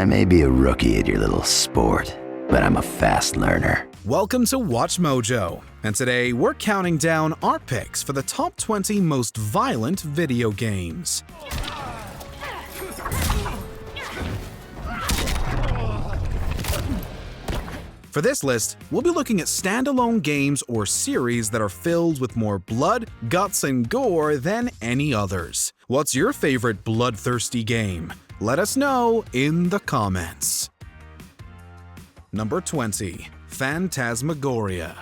I may be a rookie at your little sport, but I'm a fast learner. Welcome to WatchMojo, and today we're counting down our picks for the top 20 most violent video games. For this list, we'll be looking at standalone games or series that are filled with more blood, guts, and gore than any others. What's your favorite bloodthirsty game? Let us know in the comments. Number 20. Phantasmagoria.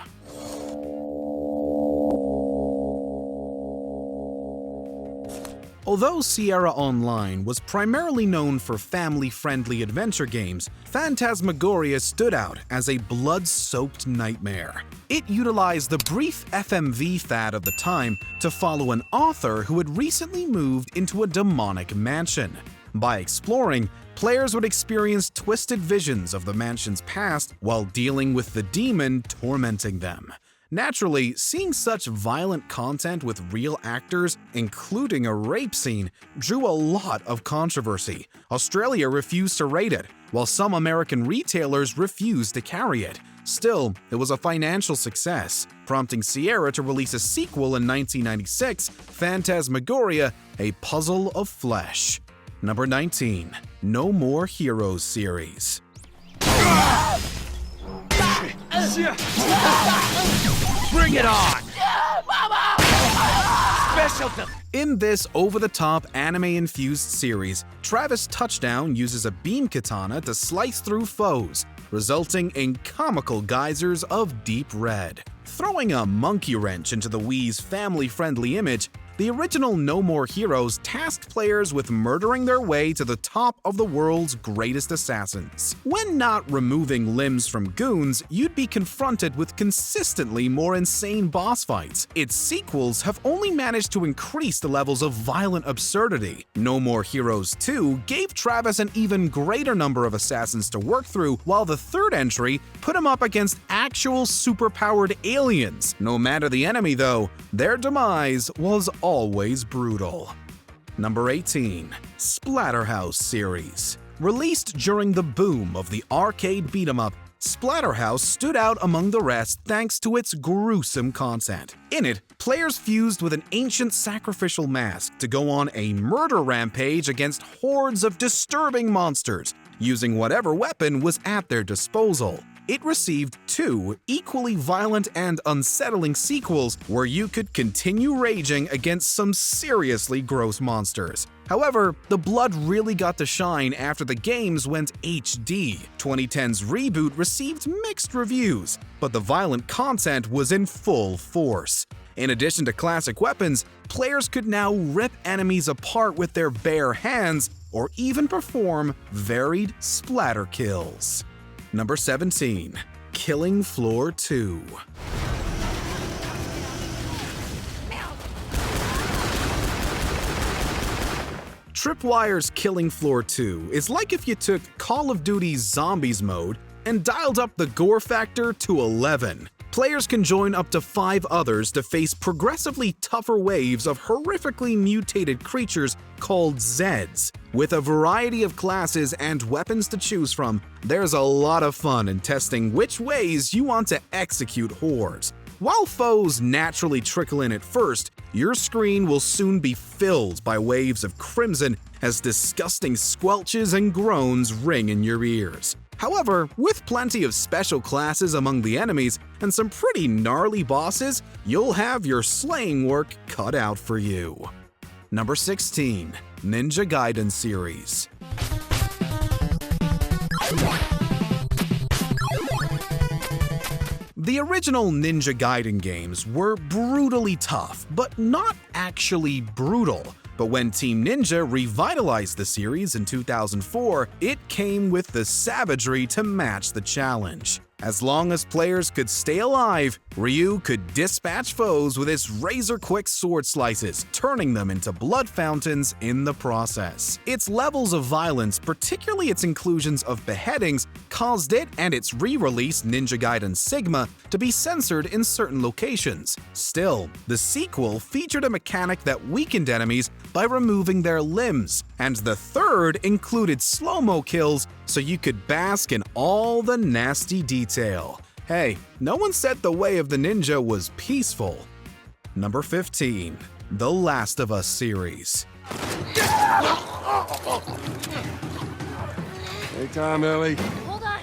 Although Sierra Online was primarily known for family-friendly adventure games, Phantasmagoria stood out as a blood-soaked nightmare. It utilized the brief FMV fad of the time to follow an author who had recently moved into a demonic mansion. By exploring, players would experience twisted visions of the mansion's past while dealing with the demon tormenting them. Naturally, seeing such violent content with real actors, including a rape scene, drew a lot of controversy. Australia refused to rate it, while some American retailers refused to carry it. Still, it was a financial success, prompting Sierra to release a sequel in 1996, Phantasmagoria: A Puzzle of Flesh. Number 19. No More Heroes series. Bring it on! In this over-the-top anime-infused series, Travis Touchdown uses a beam katana to slice through foes, resulting in comical geysers of deep red. Throwing a monkey wrench into the Wii's family-friendly image, the original No More Heroes tasked players with murdering their way to the top of the world's greatest assassins. When not removing limbs from goons, you'd be confronted with consistently more insane boss fights. Its sequels have only managed to increase the levels of violent absurdity. No More Heroes 2 gave Travis an even greater number of assassins to work through, while the third entry put him up against actual superpowered aliens. No matter the enemy though, their demise was always brutal. Number 18. Splatterhouse series. Released during the boom of the arcade beat-em-up, Splatterhouse stood out among the rest thanks to its gruesome content. In it, players fused with an ancient sacrificial mask to go on a murder rampage against hordes of disturbing monsters, using whatever weapon was at their disposal. It received 2 equally violent and unsettling sequels where you could continue raging against some seriously gross monsters. However, the blood really got to shine after the games went HD. 2010's reboot received mixed reviews, but the violent content was in full force. In addition to classic weapons, players could now rip enemies apart with their bare hands or even perform varied splatter kills. Number 17. Killing Floor 2. Tripwire's Killing Floor 2 is like if you took Call of Duty's Zombies mode and dialed up the gore factor to 11. Players can join up to 5 others to face progressively tougher waves of horrifically mutated creatures called Zeds. With a variety of classes and weapons to choose from, there's a lot of fun in testing which ways you want to execute hordes. While foes naturally trickle in at first, your screen will soon be filled by waves of crimson as disgusting squelches and groans ring in your ears. However, with plenty of special classes among the enemies and some pretty gnarly bosses, you'll have your slaying work cut out for you. Number 16. Ninja Gaiden series. The original Ninja Gaiden games were brutally tough, but not actually brutal. But when Team Ninja revitalized the series in 2004, it came with the savagery to match the challenge. As long as players could stay alive, Ryu could dispatch foes with his razor-quick sword slices, turning them into blood fountains in the process. Its levels of violence, particularly its inclusions of beheadings, caused it and its re-release Ninja Gaiden Sigma to be censored in certain locations. Still, the sequel featured a mechanic that weakened enemies by removing their limbs, and the third included slow-mo kills so you could bask in all the nasty detail. Hey, no one said the way of the ninja was peaceful. Number 15. The Last of Us series. Hey, Tom, Ellie. Hold on.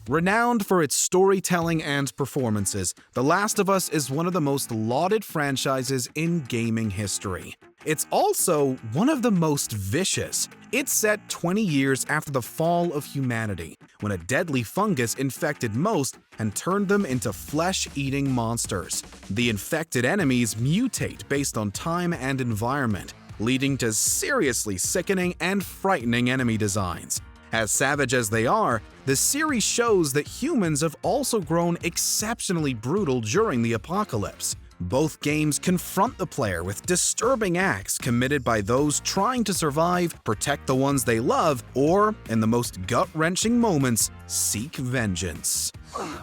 Renowned for its storytelling and performances, The Last of Us is one of the most lauded franchises in gaming history. It's also one of the most vicious. It's set 20 years after the fall of humanity, when a deadly fungus infected most and turned them into flesh-eating monsters. The infected enemies mutate based on time and environment, leading to seriously sickening and frightening enemy designs. As savage as they are, the series shows that humans have also grown exceptionally brutal during the apocalypse. Both games confront the player with disturbing acts committed by those trying to survive, protect the ones they love, or, in the most gut-wrenching moments, seek vengeance.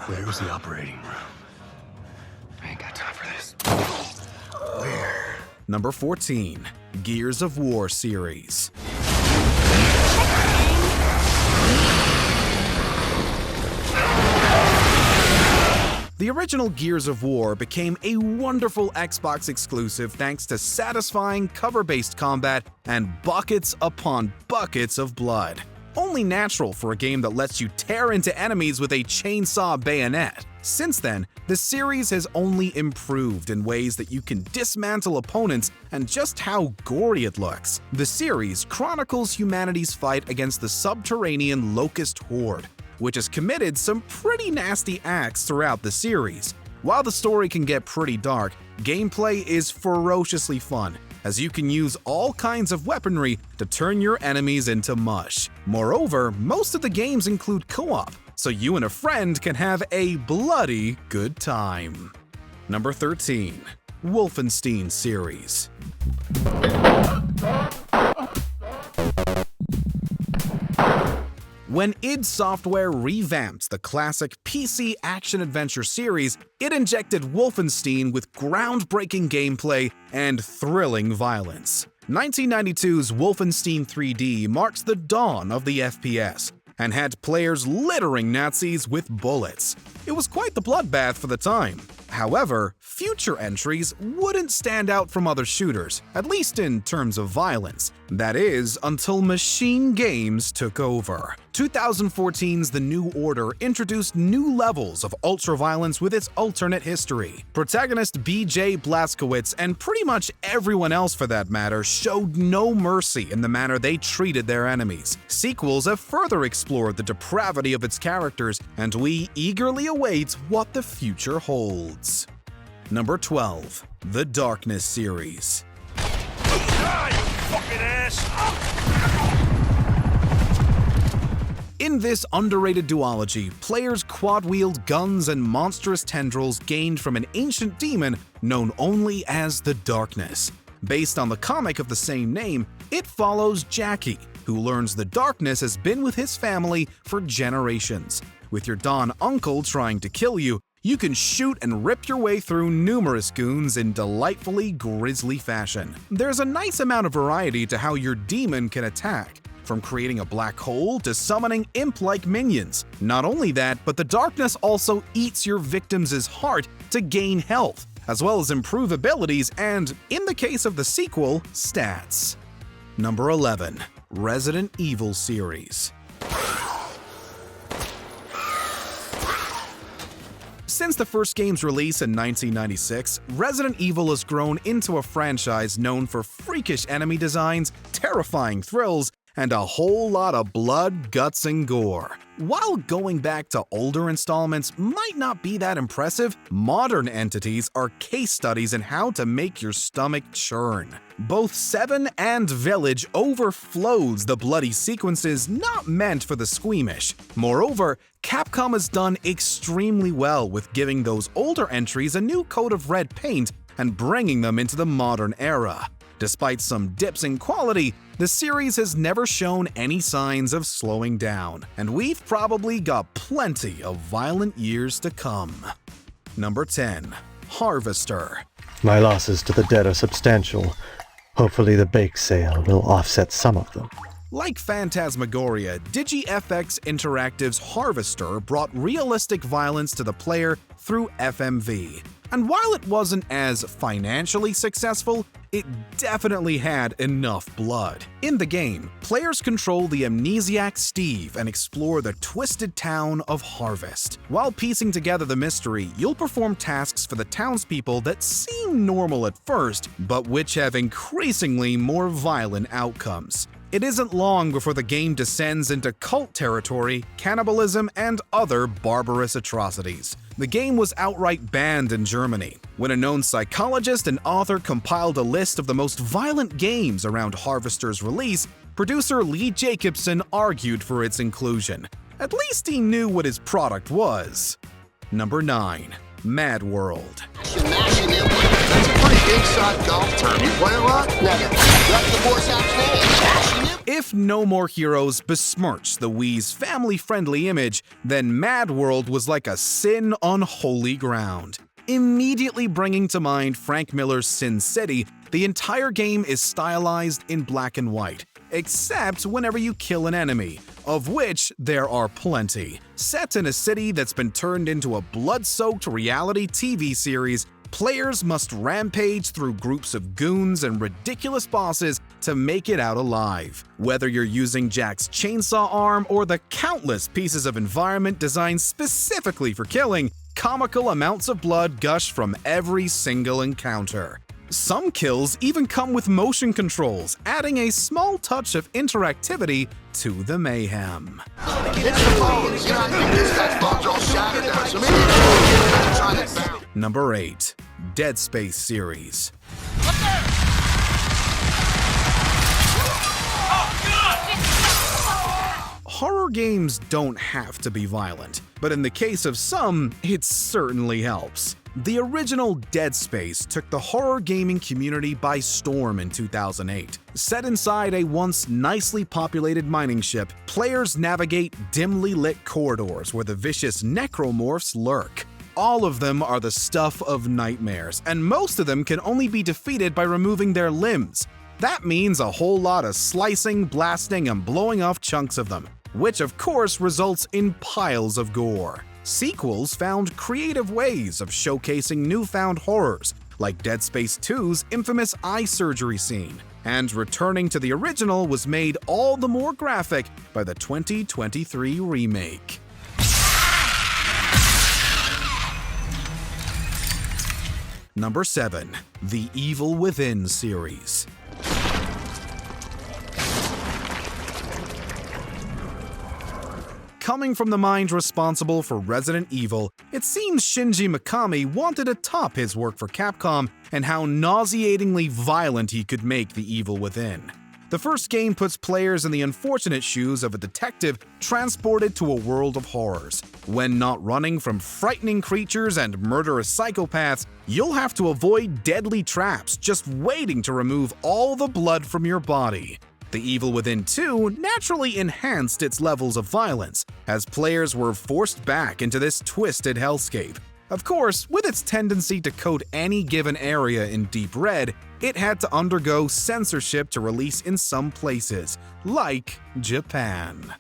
Where's the operating room? I ain't got time for this. Where? Number 14. Gears of War series. The original Gears of War became a wonderful Xbox exclusive thanks to satisfying cover-based combat and buckets upon buckets of blood. Only natural for a game that lets you tear into enemies with a chainsaw bayonet. Since then, the series has only improved in ways that you can dismantle opponents and just how gory it looks. The series chronicles humanity's fight against the subterranean Locust Horde, which has committed some pretty nasty acts throughout the series. While the story can get pretty dark, gameplay is ferociously fun, as you can use all kinds of weaponry to turn your enemies into mush. Moreover, most of the games include co-op, so you and a friend can have a bloody good time. Number 13. Wolfenstein series. When id Software revamped the classic PC action-adventure series, it injected Wolfenstein with groundbreaking gameplay and thrilling violence. 1992's Wolfenstein 3D marks the dawn of the FPS, and had players littering Nazis with bullets. It was quite the bloodbath for the time. However, future entries wouldn't stand out from other shooters, at least in terms of violence. That is, until Machine Games took over. 2014's The New Order introduced new levels of ultra-violence with its alternate history. Protagonist BJ Blazkowicz, and pretty much everyone else for that matter, showed no mercy in the manner they treated their enemies. Sequels have further explored the depravity of its characters, and we eagerly await what the future holds. Number 12. The Darkness series. Ah, you fucking ass! In this underrated duology, players quad-wield guns and monstrous tendrils gained from an ancient demon known only as the Darkness. Based on the comic of the same name, it follows Jackie, who learns the Darkness has been with his family for generations. With your Don uncle trying to kill you, you can shoot and rip your way through numerous goons in delightfully grisly fashion. There's a nice amount of variety to how your demon can attack, from creating a black hole to summoning imp-like minions. Not only that, but the Darkness also eats your victims' heart to gain health, as well as improve abilities and, in the case of the sequel, stats. Number 11. Resident Evil series. Since the first game's release in 1996, Resident Evil has grown into a franchise known for freakish enemy designs, terrifying thrills, and a whole lot of blood, guts, and gore. While going back to older installments might not be that impressive, modern entities are case studies in how to make your stomach churn. Both 7 and Village overflows the bloody sequences not meant for the squeamish. Moreover, Capcom has done extremely well with giving those older entries a new coat of red paint and bringing them into the modern era. Despite some dips in quality, the series has never shown any signs of slowing down, and we've probably got plenty of violent years to come. Number 10. Harvester. My losses to the dead are substantial. Hopefully the bake sale will offset some of them. Like Phantasmagoria, DigiFX Interactive's Harvester brought realistic violence to the player through FMV. And while it wasn't as financially successful, it definitely had enough blood. In the game, players control the amnesiac Steve and explore the twisted town of Harvest. While piecing together the mystery, you'll perform tasks for the townspeople that seem normal at first, but which have increasingly more violent outcomes. It isn't long before the game descends into cult territory, cannibalism, and other barbarous atrocities. The game was outright banned in Germany. When a known psychologist and author compiled a list of the most violent games around Harvester's release, producer Lee Jacobson argued for its inclusion. At least he knew what his product was. Number 9. MadWorld. Smashing it. That's a pretty big shot golf term. You play a lot? Never. Let the boys out there. Smashing it. If No More Heroes besmirched the Wii's family-friendly image, then MadWorld was like a sin on holy ground. Immediately bringing to mind Frank Miller's Sin City, the entire game is stylized in black and white, except whenever you kill an enemy, of which there are plenty. Set in a city that's been turned into a blood-soaked reality TV series, players must rampage through groups of goons and ridiculous bosses to make it out alive. Whether you're using Jack's chainsaw arm or the countless pieces of environment designed specifically for killing, comical amounts of blood gush from every single encounter. Some kills even come with motion controls, adding a small touch of interactivity to the mayhem. Number 8. Dead Space series. Horror games don't have to be violent, but in the case of some, it certainly helps. The original Dead Space took the horror gaming community by storm in 2008. Set inside a once nicely populated mining ship, players navigate dimly lit corridors where the vicious necromorphs lurk. All of them are the stuff of nightmares, and most of them can only be defeated by removing their limbs. That means a whole lot of slicing, blasting, and blowing off chunks of them, which of course results in piles of gore. Sequels found creative ways of showcasing newfound horrors, like Dead Space 2's infamous eye surgery scene, and returning to the original was made all the more graphic by the 2023 remake. Number 7. The Evil Within series. Coming from the mind responsible for Resident Evil, it seems Shinji Mikami wanted to top his work for Capcom and how nauseatingly violent he could make The Evil Within. The first game puts players in the unfortunate shoes of a detective transported to a world of horrors. When not running from frightening creatures and murderous psychopaths, you'll have to avoid deadly traps just waiting to remove all the blood from your body. The Evil Within 2 naturally enhanced its levels of violence, as players were forced back into this twisted hellscape. Of course, with its tendency to coat any given area in deep red, it had to undergo censorship to release in some places, like Japan.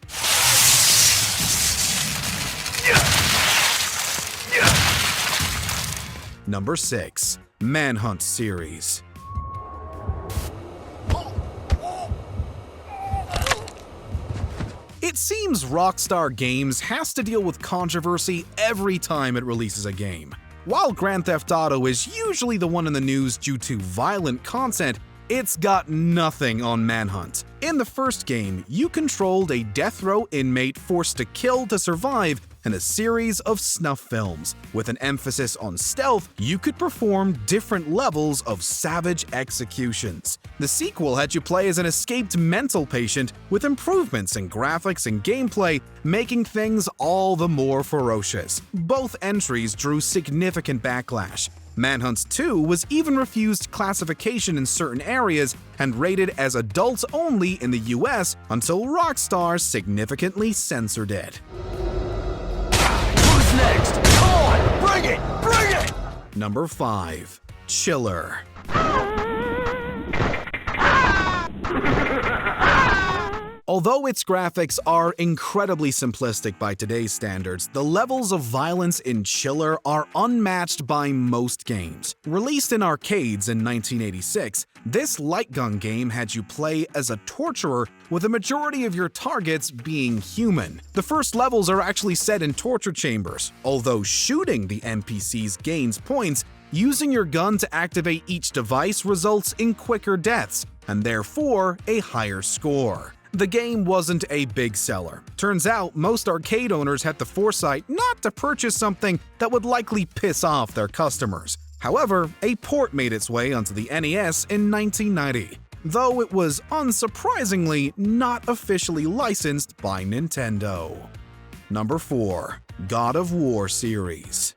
Number 6. Manhunt series. It seems Rockstar Games has to deal with controversy every time it releases a game. While Grand Theft Auto is usually the one in the news due to violent content, It's got nothing on Manhunt. In the first game, you controlled a death row inmate forced to kill to survive in a series of snuff films. With an emphasis on stealth, you could perform different levels of savage executions. The sequel had you play as an escaped mental patient with improvements in graphics and gameplay, making things all the more ferocious. Both entries drew significant backlash. Manhunt 2 was even refused classification in certain areas and rated as adults only in the US until Rockstar significantly censored it. Who's next? Come on! Bring it! Bring it! Number 5. Chiller. Although its graphics are incredibly simplistic by today's standards, the levels of violence in Chiller are unmatched by most games. Released in arcades in 1986, this light gun game had you play as a torturer, with a majority of your targets being human. The first levels are actually set in torture chambers. Although shooting the NPCs gains points, using your gun to activate each device results in quicker deaths, and therefore a higher score. The game wasn't a big seller. Turns out, most arcade owners had the foresight not to purchase something that would likely piss off their customers. However, a port made its way onto the NES in 1990, though it was unsurprisingly not officially licensed by Nintendo. Number 4. God of War series.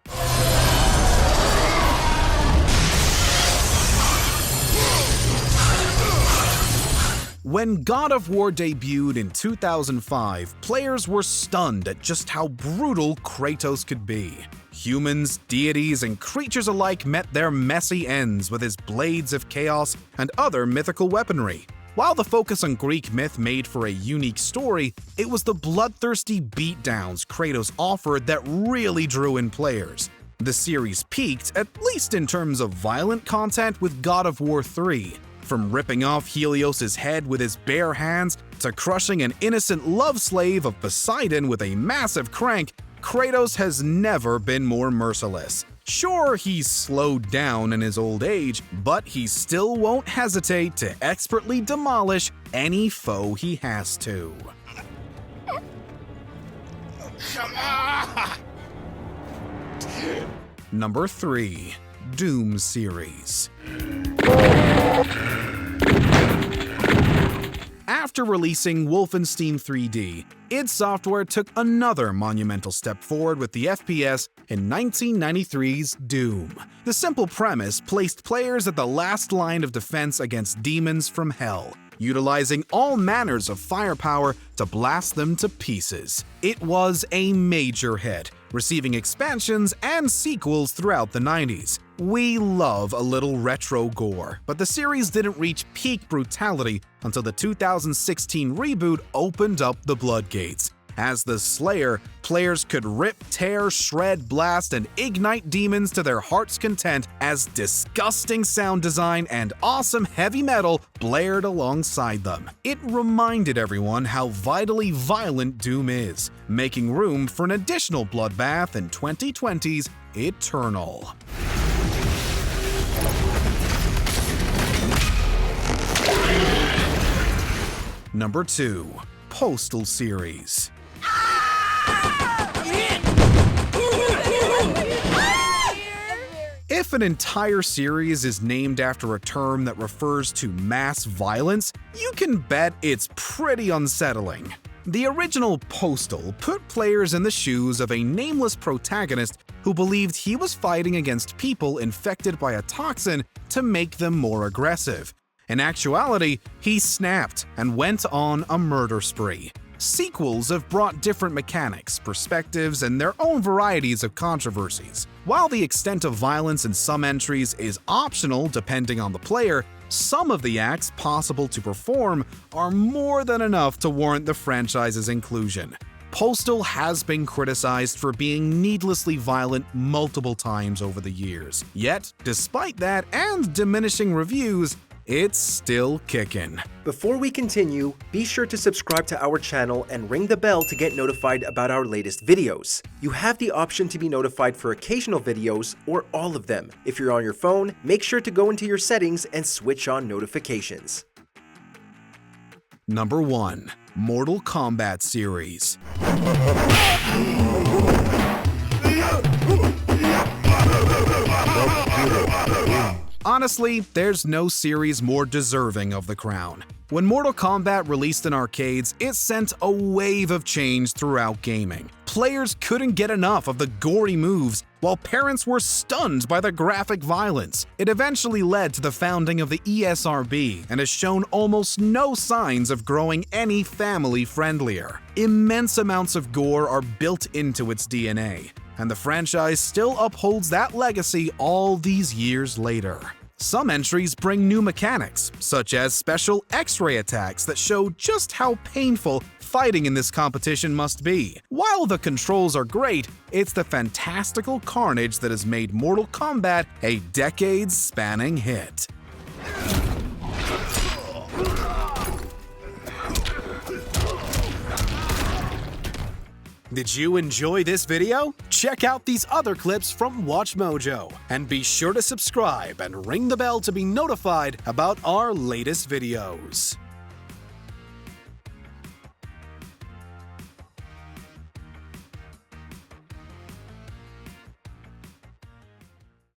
When God of War debuted in 2005, players were stunned at just how brutal Kratos could be. Humans, deities, and creatures alike met their messy ends with his blades of chaos and other mythical weaponry. While the focus on Greek myth made for a unique story, it was the bloodthirsty beatdowns Kratos offered that really drew in players. The series peaked, at least in terms of violent content, with God of War 3. From ripping off Helios' head with his bare hands to crushing an innocent love slave of Poseidon with a massive crank, Kratos has never been more merciless. Sure, he's slowed down in his old age, but he still won't hesitate to expertly demolish any foe he has to. Number 3. Doom series. After releasing Wolfenstein 3D, id Software took another monumental step forward with the FPS in 1993's Doom. The simple premise placed players at the last line of defense against demons from hell, utilizing all manners of firepower to blast them to pieces. It was a major hit, receiving expansions and sequels throughout the 90s. We love a little retro gore, but the series didn't reach peak brutality until the 2016 reboot opened up the floodgates. As the Slayer, players could rip, tear, shred, blast, and ignite demons to their heart's content as disgusting sound design and awesome heavy metal blared alongside them. It reminded everyone how vitally violent Doom is, making room for an additional bloodbath in 2020's Eternal. Number 2. Postal series. If an entire series is named after a term that refers to mass violence, you can bet it's pretty unsettling. The original Postal put players in the shoes of a nameless protagonist who believed he was fighting against people infected by a toxin to make them more aggressive. In actuality, he snapped and went on a murder spree. Sequels have brought different mechanics, perspectives, and their own varieties of controversies. While the extent of violence in some entries is optional depending on the player, some of the acts possible to perform are more than enough to warrant the franchise's inclusion. Postal has been criticized for being needlessly violent multiple times over the years. Yet, despite that and diminishing reviews, it's still kicking. Before we continue, be sure to subscribe to our channel and ring the bell to get notified about our latest videos. You have the option to be notified for occasional videos or all of them. If you're on your phone, make sure to go into your settings and switch on notifications. Number 1. Mortal Kombat series. Honestly, there's no series more deserving of the crown. When Mortal Kombat released in arcades, it sent a wave of change throughout gaming. Players couldn't get enough of the gory moves, while parents were stunned by the graphic violence. It eventually led to the founding of the ESRB and has shown almost no signs of growing any family-friendlier. Immense amounts of gore are built into its DNA, and the franchise still upholds that legacy all these years later. Some entries bring new mechanics, such as special X-ray attacks that show just how painful fighting in this competition must be. While the controls are great, it's the fantastical carnage that has made Mortal Kombat a decades-spanning hit. Did you enjoy this video? Check out these other clips from WatchMojo, and be sure to subscribe and ring the bell to be notified about our latest videos.